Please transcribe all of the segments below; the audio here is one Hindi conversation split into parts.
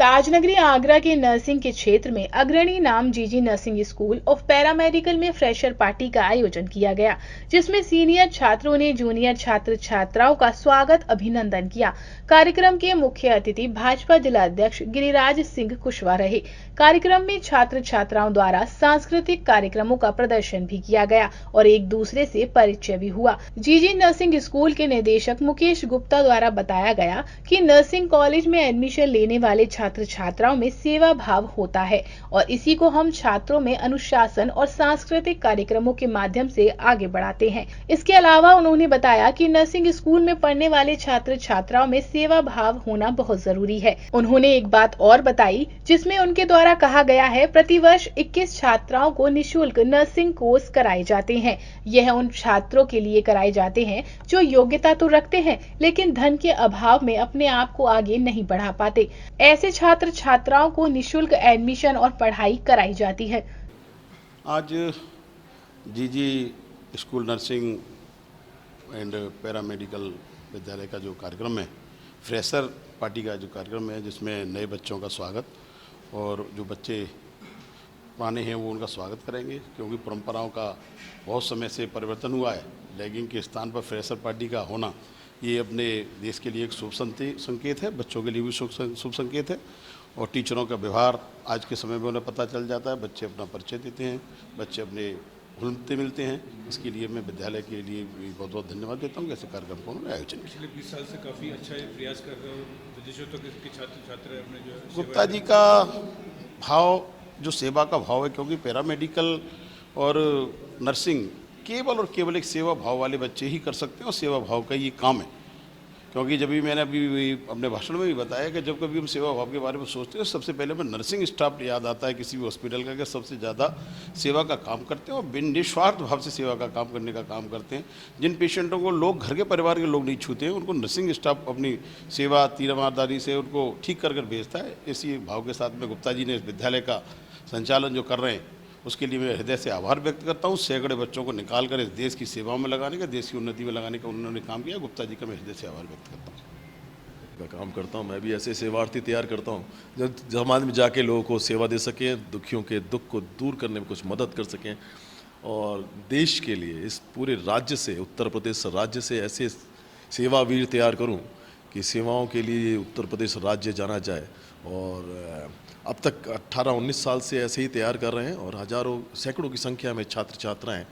ताजनगरी आगरा के नर्सिंग के क्षेत्र में अग्रणी नाम जीजी नर्सिंग स्कूल ऑफ पैरामेडिकल में फ्रेशर पार्टी का आयोजन किया गया, जिसमें सीनियर छात्रों ने जूनियर छात्र छात्राओं का स्वागत अभिनंदन किया। कार्यक्रम के मुख्य अतिथि भाजपा जिला अध्यक्ष गिरिराज सिंह कुशवाहा रहे। कार्यक्रम में छात्र छात्राओं द्वारा सांस्कृतिक कार्यक्रमों का प्रदर्शन भी किया गया और एक दूसरे से परिचय भी हुआ। जीजी नर्सिंग स्कूल के निदेशक मुकेश गुप्ता द्वारा बताया गया कि नर्सिंग कॉलेज में एडमिशन लेने वाले छात्र छात्राओं में सेवा भाव होता है और इसी को हम छात्रों में अनुशासन और सांस्कृतिक कार्यक्रमों के माध्यम से आगे बढ़ाते हैं। इसके अलावा उन्होंने बताया कि नर्सिंग स्कूल में पढ़ने वाले छात्र छात्राओं में सेवा भाव होना बहुत जरूरी है। उन्होंने एक बात और बताई, जिसमें उनके द्वारा कहा गया है प्रतिवर्ष 21 छात्राओं को निःशुल्क नर्सिंग कोर्स कराए जाते हैं। यह उन छात्रों के लिए कराए जाते हैं जो योग्यता तो रखते हैं लेकिन धन के अभाव में अपने आप को आगे नहीं बढ़ा पाते। ऐसे छात्र छात्राओं को निःशुल्क एडमिशन और पढ़ाई कराई जाती है। आज जीजी स्कूल नर्सिंग एंड पैरामेडिकल विद्यालय का जो कार्यक्रम है, फ्रेशर पार्टी का जो कार्यक्रम है, जिसमें नए बच्चों का स्वागत और जो बच्चे पुराने हैं वो उनका स्वागत करेंगे, क्योंकि परंपराओं का बहुत समय से परिवर्तन हुआ है। लैगिंग के स्थान पर फ्रेशर पार्टी का होना ये अपने देश के लिए एक शुभ संकेत है, बच्चों के लिए भी शुभ संकेत है और टीचरों का व्यवहार आज के समय में उन्हें पता चल जाता है। बच्चे अपना परिचय देते हैं, बच्चे अपने घुलते मिलते हैं। इसके लिए मैं विद्यालय के लिए भी बहुत बहुत धन्यवाद देता हूँ कि ऐसे कार्यक्रम को उन्होंने आयोजन किया। पिछले 20 साल से काफ़ी अच्छा प्रयास कर रहे हो, विदेशों तक के छात्र छात्र अपने जो गुप्ता जी का भाव जो सेवा का भाव है, क्योंकि पैरामेडिकल और नर्सिंग केवल और केवल एक सेवा भाव वाले बच्चे ही कर सकते हैं और सेवा भाव का ये काम है। क्योंकि जब भी मैंने अभी अपने भाषण में भी बताया कि जब कभी हम सेवा भाव के बारे में सोचते हैं, सबसे पहले हमें नर्सिंग स्टाफ याद आता है किसी भी हॉस्पिटल का, कि सबसे ज़्यादा सेवा का काम करते हैं और निस्वार्थ भाव से सेवा का काम करने का काम करते हैं। जिन पेशेंटों को लोग घर के परिवार के लोग नहीं छूते हैं, उनको नर्सिंग स्टाफ अपनी सेवा तीरमारदारी से उनको ठीक कर भेजता है। इसी भाव के साथ में गुप्ता जी ने इस विद्यालय का संचालन जो कर रहे हैं, उसके लिए मैं हृदय से आभार व्यक्त करता हूँ। सैकड़े बच्चों को निकाल कर इस देश की सेवाओं में लगाने का, देश की उन्नति में लगाने का उन्होंने काम किया। गुप्ता जी का मैं हृदय से आभार व्यक्त करता हूँ। का काम करता हूँ, मैं भी ऐसे सेवार्थी तैयार करता हूँ जो समाज में जाके लोगों को सेवा दे सकें, दुखियों के दुख को दूर करने में कुछ मदद कर सकें और देश के लिए इस पूरे राज्य से, उत्तर प्रदेश राज्य से ऐसे सेवावीर तैयार करूँ कि सेवाओं के लिए उत्तर प्रदेश राज्य जाना जाए। और अब तक 18-19 साल से ऐसे ही तैयार कर रहे हैं और हजारों सैकड़ों की संख्या में छात्र छात्राएं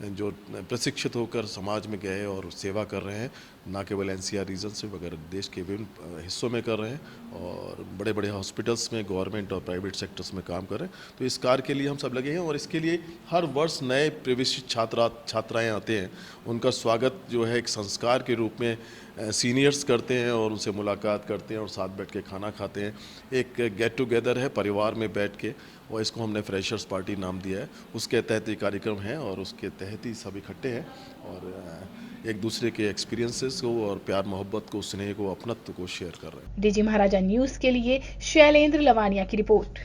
जो प्रशिक्षित होकर समाज में गए और सेवा कर रहे हैं, ना केवल एनसीआर रीजन से मगर देश के विभिन्न हिस्सों में कर रहे हैं और बड़े बड़े हॉस्पिटल्स में, गवर्नमेंट और प्राइवेट सेक्टर्स में काम कर रहे हैं। तो इस कार्य के लिए हम सब लगे हैं और इसके लिए हर वर्ष नए प्रवेशित छात्राएँ आते हैं। उनका स्वागत जो है एक संस्कार के रूप में सीनियर्स करते हैं और उनसे मुलाकात करते हैं और साथ बैठ के खाना खाते हैं। एक गेट टुगेदर है परिवार में बैठ के, और इसको हमने फ्रेशर्स पार्टी नाम दिया है। उसके तहत ये कार्यक्रम है और उसके तहत ही सब इकट्ठे हैं और एक दूसरे के एक्सपीरियंसेस को और प्यार मोहब्बत को, स्नेह को, अपनत्व को शेयर कर रहे हैं। डीजी महाराजा न्यूज़ के लिए शैलेंद्र लवानिया की रिपोर्ट।